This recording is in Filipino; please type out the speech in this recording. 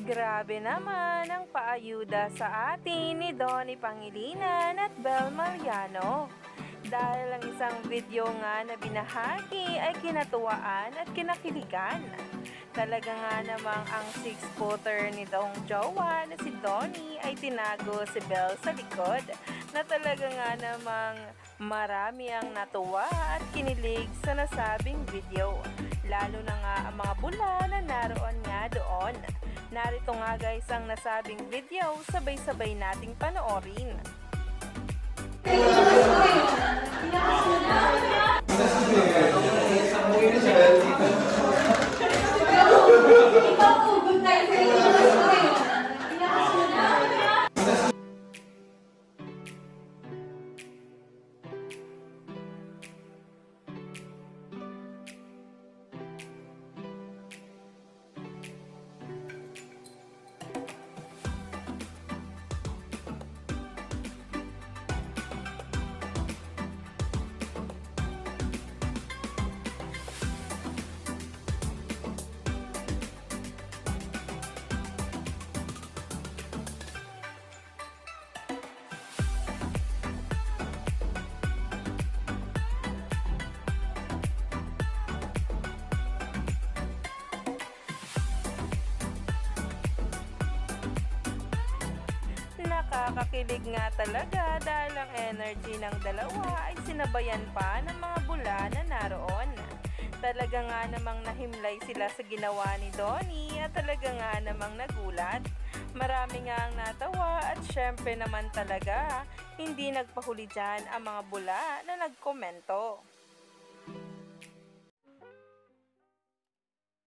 Grabe naman ang paayuda sa atin ni Donnie Pangilinan at Bel Mariano. Dahil ang isang video nga na binahagi ay kinatuwaan at kinakiligan. Talaga nga namang ang six-footer nitong jowa na si Donnie ay tinago si Bel sa likod na talaga nga namang marami ang natuwa at kinilig sa nasabing video. Lalo na nga ang mga bula na naroon nga doon. Narito nga guys ang nasabing video, sabay-sabay nating panoorin. Nakakakilig nga talaga dahil ang energy ng dalawa ay sinabayan pa ng mga bula na naroon. Talaga nga namang nahimlay sila sa ginawa ni Donnie at talaga nga namang nagulat. Marami nga ang natawa at syempre naman talaga hindi nagpahuli dyan ang mga bula na nagkomento.